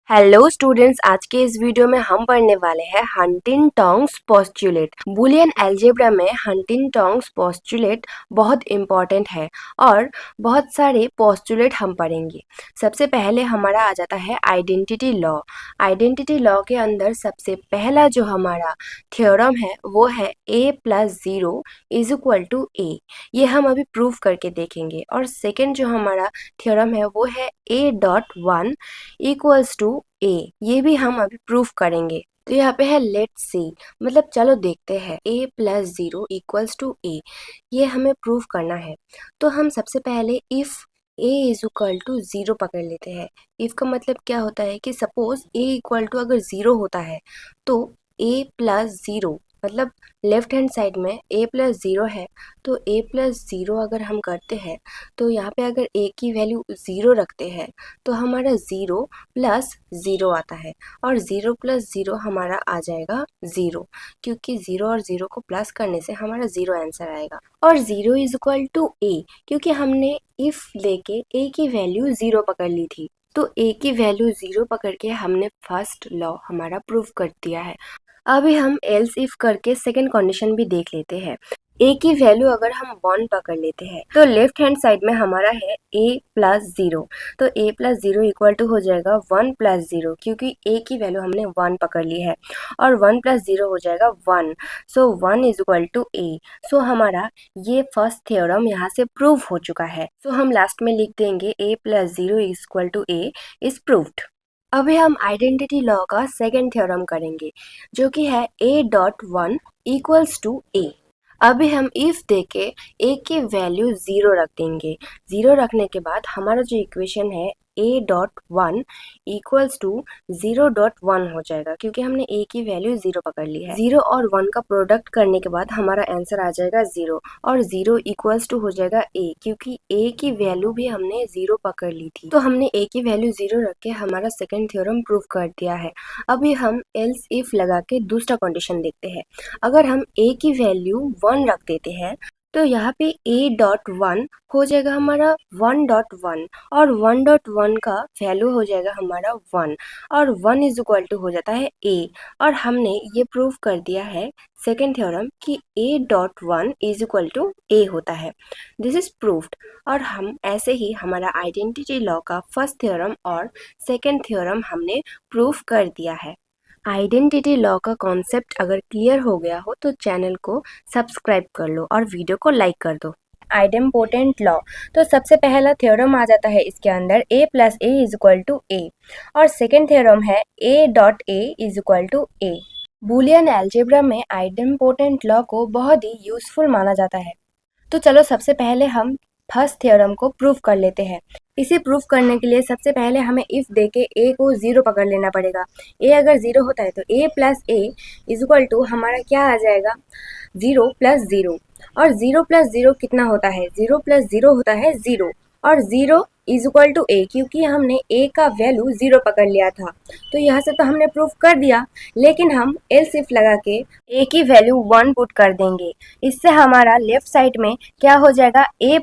Hello students, आज के इस वीडियो में हम पढ़ने वाले हैं हंटिंगटन्स पोस्टुलेट। बूलियन अलजेब्रा में हंटिंगटन्स पोस्टुलेट बहुत इंपॉर्टेंट है और बहुत सारे पोस्टुलेट हम पढ़ेंगे। सबसे पहले हमारा आ जाता है आइडेंटिटी लॉ। आइडेंटिटी लॉ के अंदर सबसे पहला जो हमारा थ्योरम है वो है a+0 is equal to a। ये हम अभी प्रूव करके देखेंगे। और सेकेंड जो हमारा थ्योरम है वो है a.1 इक्वल्स टू ए। ये भी हम अभी प्रूफ करेंगे। तो यहाँ पे है लेट्स सी, मतलब चलो देखते हैं। a+0 इक्वल्स टू ए, ये हमें प्रूफ करना है। तो हम सबसे पहले if a is equal to 0 पकड़ लेते हैं। इफ का मतलब क्या होता है कि सपोज a इक्वल टू अगर 0 होता है तो a+0 मतलब लेफ्ट हैंड साइड में a+0 है, तो a+0 अगर हम करते हैं तो यहाँ पे अगर a की वैल्यू 0 रखते हैं तो हमारा 0+0 आता है और 0+0 हमारा आ जाएगा 0, क्योंकि 0 और 0 को प्लस करने से हमारा 0 आंसर आएगा। और 0 इज इक्वल टू a, क्योंकि हमने इफ लेके a की वैल्यू 0 पकड़ ली थी, तो a की वैल्यू 0 पकड़ के हमने फर्स्ट लॉ हमारा प्रूफ कर दिया है। अभी हम एल्स इफ करके सेकेंड कंडीशन भी देख लेते हैं। a की वैल्यू अगर हम 1 पकड़ लेते हैं तो लेफ्ट हैंड साइड में हमारा है a+0, तो a+0 इक्वल टू हो जाएगा 1+0, क्योंकि a की वैल्यू हमने 1 पकड़ ली है और 1+0 हो जाएगा 1, सो 1 इज इक्वल टू a। सो हमारा ये फर्स्ट थ्योरम यहाँ से प्रूव हो चुका है। सो हम लास्ट में लिख देंगे a+0 is equal to a is proved. अभी हम आइडेंटिटी लॉ का सेकेंड थ्योरम करेंगे, जो कि है a.1 इक्वल्स टू a। अभी हम इफ देके a की वैल्यू 0 रख देंगे। 0 रखने के बाद हमारा जो इक्वेशन है a.1 इक्वल्स टू 0.1 हो जाएगा, क्योंकि हमने a की वैल्यू 0 पकड़ ली है। 0 और 1 का प्रोडक्ट करने के बाद हमारा आंसर आ जाएगा 0, और 0 इक्वल्स टू हो जाएगा a, क्योंकि a की वैल्यू भी हमने 0 पकड़ ली थी। तो हमने a की वैल्यू 0 रख के हमारा सेकेंड थ्योरम प्रूव कर दिया है। अभी हम एल्स इफ लगा के दूसरा कंडीशन देखते हैं। अगर हम a की वैल्यू 1 रख देते हैं तो यहाँ पे a.1 हो जाएगा हमारा 1.1, और 1.1 का वैल्यू हो जाएगा हमारा 1, और 1 इज इक्वल टू हो जाता है a। और हमने ये प्रूव कर दिया है सेकेंड थ्योरम कि a.1 is equal to a होता है। This is proved. और हम ऐसे ही हमारा आइडेंटिटी लॉ का फर्स्ट थ्योरम और सेकेंड थ्योरम हमने प्रूव कर दिया है। आइडेंटिटी लॉ का कॉन्सेप्ट अगर क्लियर हो गया हो तो चैनल को सब्सक्राइब कर लो और वीडियो को लाइक कर दो। आइडेम्पोटेंट लॉ, तो सबसे पहला थ्योरम आ जाता है इसके अंदर a+a is equal to a, और सेकेंड थ्योरम है a.a is equal to a। Boolean algebra में आइडेम्पोटेंट लॉ को बहुत ही यूजफुल माना जाता है। तो चलो सबसे पहले हम फर्स्ट थ्योरम को प्रूव कर लेते हैं। इसे प्रूफ करने के लिए सबसे पहले हमें इफ देके a को 0 पकड़ लेना पड़ेगा। a अगर 0 होता है तो a+a इज इक्वल टू हमारा क्या आ जाएगा 0+0, और 0+0 कितना होता है 0+0 होता है 0, और 0 इज इक्वल टू a, क्योंकि हमने a का वैल्यू 0 पकड़ लिया था। तो यहाँ से तो हमने प्रूफ कर दिया, लेकिन हम एल्स इफ लगा के a की वैल्यू 1 पुट कर देंगे। इससे हमारा लेफ्ट साइड में क्या हो जाएगा a+a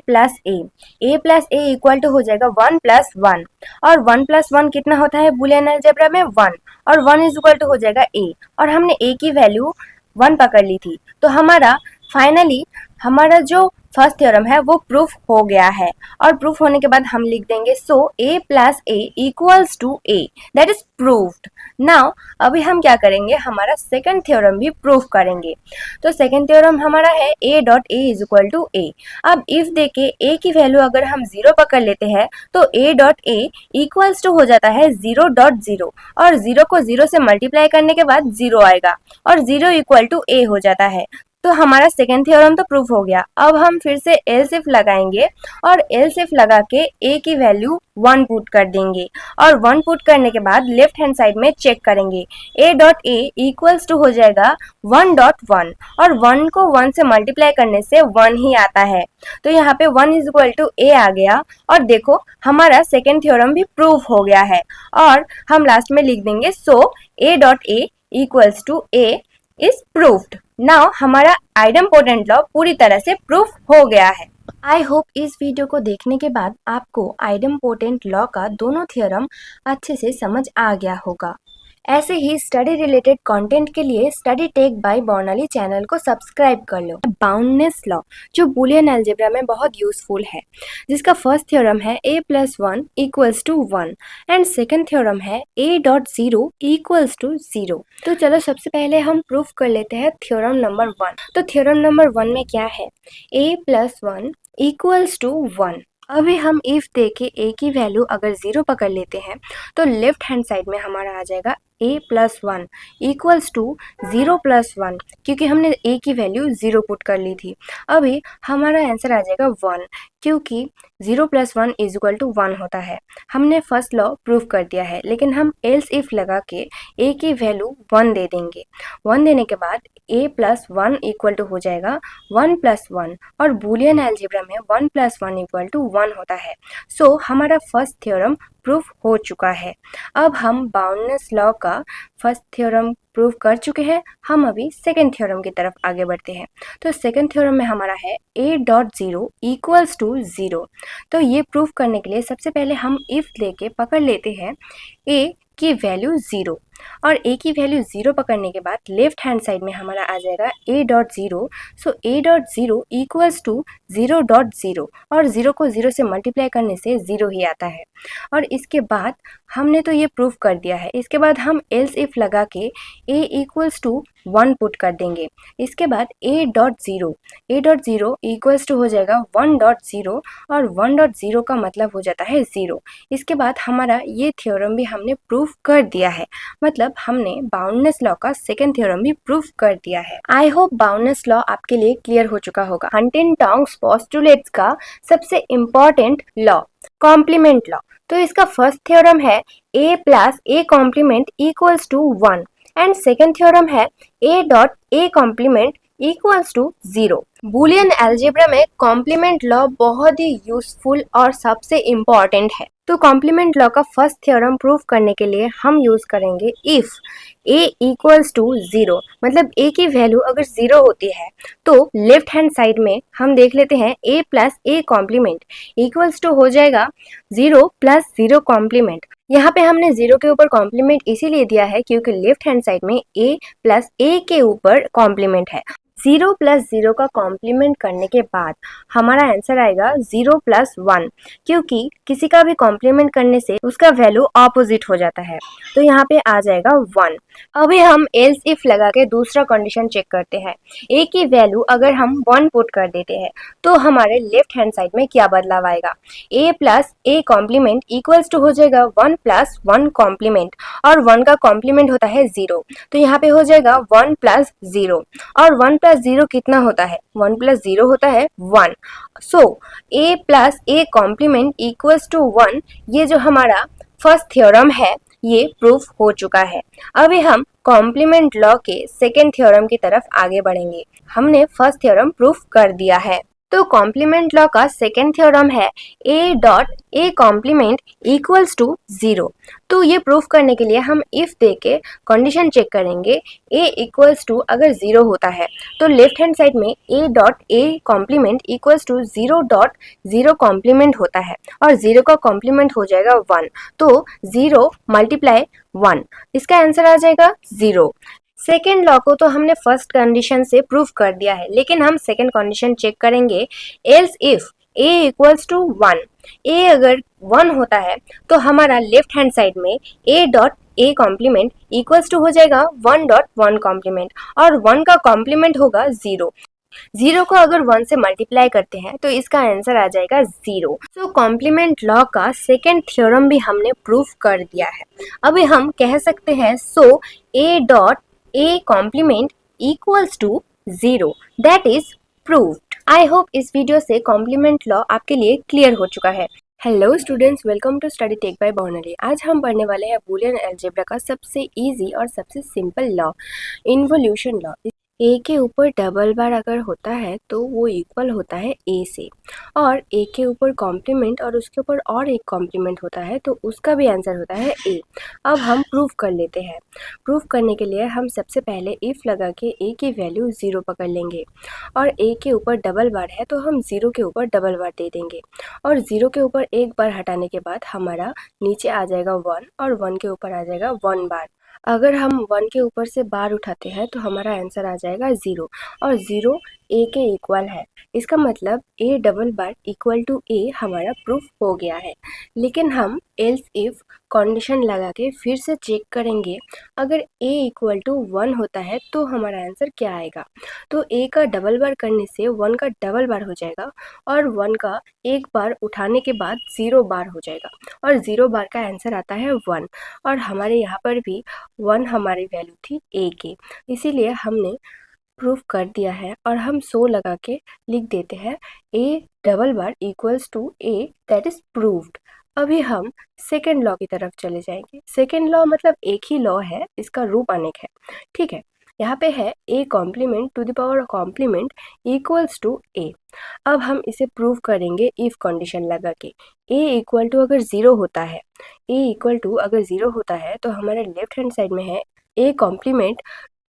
इक्वल टू हो जाएगा 1+1, और 1+1 कितना होता है बूलियन अलजेब्रा में 1, और 1 इज इक्वल टू हो जाएगा a, और हमने a की वैल्यू 1 पकड़ ली थी। तो हमारा फाइनली हमारा जो फर्स्ट थ्योरम है वो प्रूफ हो गया है, और प्रूफ होने के बाद हम लिख देंगे so a+a equals to a, that is proved. Now अभी हम क्या करेंगे, हमारा सेकंड थ्योरम भी प्रूफ करेंगे। तो सेकंड थ्योरम हमारा है a.a is equal to a। अब इफ देके a की वैल्यू अगर हम 0 पकड़ लेते हैं तो a.a इक्वल्स टू हो जाता है 0.0, और 0 को 0 से मल्टीप्लाई करने के बाद 0 आएगा, और 0 इक्वल टू a हो जाता है। तो हमारा सेकेंड थ्योरम तो प्रूफ हो गया। अब हम फिर से एल्स इफ लगाएंगे, और एल्स इफ लगा के a की वैल्यू 1 पुट कर देंगे, और 1 पुट करने के बाद लेफ्ट हैंड साइड में चेक करेंगे a.a इक्वल्स टू हो जाएगा 1.1, और 1 को 1 से मल्टीप्लाई करने से 1 ही आता है। तो यहाँ पे 1 इज इक्वल टू a आ गया, और देखो हमारा सेकेंड थ्योरम भी प्रूफ हो गया है। और हम लास्ट में लिख देंगे so a.a equals to a is proved. Now हमारा आइडेम्पोटेंट लॉ पूरी तरह से प्रूफ हो गया है। आई होप इस वीडियो को देखने के बाद आपको आइडेम्पोटेंट लॉ का दोनों थ्योरम अच्छे से समझ आ गया होगा। ऐसे ही स्टडी रिलेटेड कंटेंट के लिए study tech by Burnley channel को सब्सक्राइब कर लो। बाउंडनेस लॉ जो बूलियन अलजेब्रा में बहुत यूजफुल है, जिसका फर्स्ट थ्योरम है a+1 = 1 एंड सेकंड थ्योरम है a.0 = 0। तो चलो सबसे पहले हम प्रूफ कर लेते हैं थ्योरम नंबर 1। तो थ्योरम नंबर 1 में क्या है, a+1 = 1। अभी हम इफ देके a की वैल्यू अगर 0 पकड़ लेते हैं तो लेफ्ट हैंड साइड में हमारा आ जाएगा a+1 = 0+1, क्योंकि हमने a की वैल्यू 0 पुट कर ली थी। अभी हमारा आंसर आ जाएगा 1, क्योंकि 0+1 = 1 होता है। हमने फर्स्ट लॉ प्रूव कर दिया है, लेकिन हम एल्स इफ लगा के a की वैल्यू 1 दे देंगे। 1 देने के बाद a+1 = हो जाएगा 1+1, और बूलियन अलजेब्रा में 1+1 = 1 होता है। सो हमारा फर्स्ट थ्योरम प्रूफ हो चुका है। अब हम बाउंडनेस लॉ का फर्स्ट थ्योरम प्रूव कर चुके हैं, हम अभी सेकेंड थ्योरम की तरफ आगे बढ़ते हैं। तो सेकेंड थ्योरम में हमारा है a.0 = 0। तो ये प्रूफ करने के लिए सबसे पहले हम इफ लेके पकड़ लेते हैं a की वैल्यू 0, और a की वैल्यू 0 पकड़ने के बाद लेफ्ट हैंड साइड में हमारा आ जाएगा a.0। सो a.0 = 0.0, और 0 को 0 से मल्टीप्लाई करने से 0 ही आता है। और इसके बाद हमने तो ये प्रूफ कर दिया है, इसके बाद हम एल्स इफ लगा के a = 1 पुट कर देंगे। इसके बाद a.0 हो जाएगा 1.0, और 1.0 का मतलब हो जाता है 0। इसके बाद हमारा ये थ्योरम भी हमने प्रूफ कर दिया है, मतलब हमने बाउंडनेस लॉ का सेकेंड थ्योरम भी प्रूफ कर दिया है। आई होप बाउंडनेस लॉ आपके लिए क्लियर हो चुका होगा। हंटिंगटन्स पोस्टुलेट्स का सबसे इम्पोर्टेंट लॉ कॉम्प्लीमेंट लॉ। तो इसका फर्स्ट थ्योरम है a+a = 1, एंड सेकेंड थ्योरम है a.a = 0। बूलियन अलजेब्रा में कॉम्प्लीमेंट लॉ बहुत ही यूजफुल और सबसे इम्पोर्टेंट है। तो कॉम्प्लीमेंट लॉ का फर्स्ट थ्योरम प्रूफ करने के लिए हम यूज करेंगे इफ a = 0, मतलब a की वैल्यू अगर 0 होती है तो लेफ्ट हैंड साइड में हम देख लेते हैं a+a कॉम्प्लीमेंट इक्वल्स टू हो जाएगा 0+0 यहाँ पे हमने 0 के ऊपर कॉम्प्लीमेंट इसीलिए दिया है क्योंकि लेफ्ट हैंड साइड में a+a के ऊपर कॉम्प्लीमेंट है। 0+0 का कॉम्प्लीमेंट करने के बाद हमारा आंसर आएगा 0+1, क्योंकि किसी का भी कॉम्प्लीमेंट करने से उसका वैल्यू ऑपोजिट हो जाता है, तो यहाँ पे आ जाएगा 1। अभी हम एल्स इफ लगा के दूसरा कंडीशन चेक करते हैं। a की वैल्यू अगर हम 1 पुट कर देते हैं तो हमारे लेफ्ट हैंड साइड में क्या बदलाव आएगा, a+a कॉम्प्लीमेंट इक्वल्स टू हो जाएगा 1+1 कॉम्प्लीमेंट, और 1 का कॉम्प्लीमेंट होता है 0, तो यहाँ पे हो जाएगा 1+0, और 1+0 कितना होता है, 1+0 होता है 1। सो a+a कॉम्प्लीमेंट इक्वल्स टू 1, ये जो हमारा फर्स्ट थ्योरम है ये प्रूफ हो चुका है। अभी हम कॉम्प्लीमेंट लॉ के सेकेंड थ्योरम की तरफ आगे बढ़ेंगे। हमने फर्स्ट थ्योरम प्रूफ कर दिया है, तो कॉम्प्लीमेंट लॉ का सेकेंड थ्योरम है a.a कॉम्प्लीमेंट इक्वल्स टू 0। तो ये प्रूफ करने के लिए हम इफ दे के कंडीशन चेक करेंगे। a इक्वल्स टू अगर 0 होता है तो लेफ्ट हैंड साइड में a.a complement equals to 0.0 complement होता है, और 0 का कॉम्प्लीमेंट हो जाएगा 1, तो 0 × 1, इसका आंसर आ जाएगा 0। सेकेंड लॉ को तो हमने फर्स्ट कंडीशन से प्रूव कर दिया है, लेकिन हम सेकेंड कंडीशन चेक करेंगे। एल्स इफ a = 1, a अगर 1 होता है तो हमारा लेफ्ट हैंड साइड में a.a कॉम्प्लीमेंट इक्वल्स टू हो जाएगा 1.1 कॉम्प्लीमेंट, और 1 का कॉम्प्लीमेंट होगा 0। 0 को अगर 1 से मल्टीप्लाई करते हैं तो इसका आंसर आ जाएगा 0। सो कॉम्प्लीमेंट लॉ का सेकेंड थ्योरम भी हमने प्रूफ कर दिया है। अभी हम कह सकते हैं so a.a complement equals to 0, that is proved. I hope इस वीडियो से कॉम्प्लीमेंट लॉ आपके लिए क्लियर हो चुका है। Hello students, welcome to study tech by Burnley. आज हम पढ़ने वाले हैं बूलियन अलजेब्रा का सबसे इजी और सबसे सिंपल लॉ, इन्वोल्यूशन लॉ। ए के ऊपर डबल बार अगर होता है तो वो इक्वल होता है ए से, और ए के ऊपर कॉम्प्लीमेंट और उसके ऊपर और एक कॉम्प्लीमेंट होता है तो उसका भी आंसर होता है ए। अब हम प्रूफ कर लेते हैं। प्रूफ करने के लिए हम सबसे पहले इफ़ लगा के ए की वैल्यू 0 पकड़ लेंगे, और ए के ऊपर डबल बार है तो हम 0 के ऊपर डबल बार दे देंगे, और 0 के ऊपर एक बार हटाने के बाद हमारा नीचे आ जाएगा 1, और 1 के ऊपर आ जाएगा 1 बार। अगर हम 1 के ऊपर से बार उठाते हैं तो हमारा आंसर आ जाएगा 0, और 0 ए के इक्वल है। इसका मतलब A double bar equal to A हमारा प्रूफ हो गया है। लेकिन हम एल्स इफ कंडीशन लगा के फिर से चेक करेंगे, अगर ए इक्वल टू 1 होता है तो हमारा आंसर क्या आएगा। तो ए का डबल बार करने से 1 का डबल बार हो जाएगा, और 1 का एक बार उठाने के बाद 0 बार हो जाएगा, और 0 बार का आंसर आता है 1। और हमारे यहाँ पर भी 1 हमारी वैल्यू थी ए की, इसीलिए हमने प्रूफ कर दिया है। और हम 100 लगा के लिख देते हैं A double bar equals to A, that is proved. अभी हम सेकेंड लॉ की तरफ चले जाएंगे। सेकेंड लॉ मतलब एक ही लॉ है, इसका रूप अनेक है। ठीक है, यहाँ पे है A complement to the power complement equals to A. अब हम इसे प्रूव करेंगे इफ कंडीशन लगा के। ए इक्वल टू अगर 0 होता है, ए इक्वल टू अगर 0 होता है तो हमारे लेफ्ट हैंड साइड में है A complement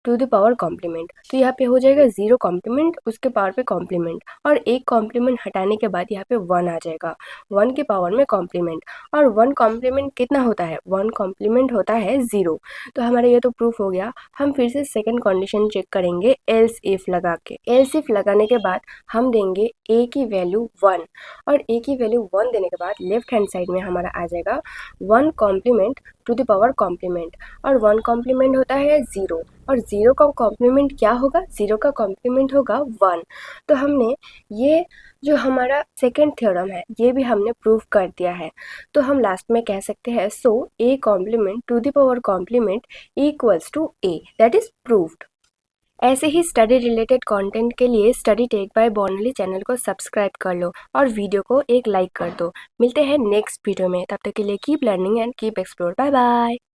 to the power complement, तो यहाँ पे हो जाएगा 0 कॉम्प्लीमेंट उसके पावर पे कॉम्प्लीमेंट, और एक कॉम्प्लीमेंट हटाने के बाद यहाँ पे 1 आ जाएगा, 1 के पावर में कॉम्प्लीमेंट। और 1 कॉम्प्लीमेंट कितना होता है, 1 कॉम्प्लीमेंट होता है 0। तो हमारा ये तो प्रूफ हो गया। हम फिर से सेकंड कंडीशन चेक करेंगे एल्स इफ लगा के। एल्स इफ लगाने के बाद हम देंगे ए की वैल्यू 1, और ए की वैल्यू 1 देने के बाद लेफ्ट हैंड साइड में हमारा आ जाएगा 1 complement to the power complement, और 1 कॉम्प्लीमेंट होता है 0, और 0 का कॉम्प्लीमेंट क्या होगा, 0 का कॉम्प्लीमेंट होगा 1। तो हमने ये जो हमारा सेकेंड थ्योरम है ये भी हमने प्रूव कर दिया है। तो हम लास्ट में कह सकते हैं so A complement to the power complement equals to A, that is proved. ऐसे ही स्टडी रिलेटेड कंटेंट के लिए study tech by bornly channel को सब्सक्राइब कर लो और वीडियो को एक लाइक कर दो। मिलते हैं नेक्स्ट वीडियो में, तब तक के लिए keep learning and keep explore. Bye bye.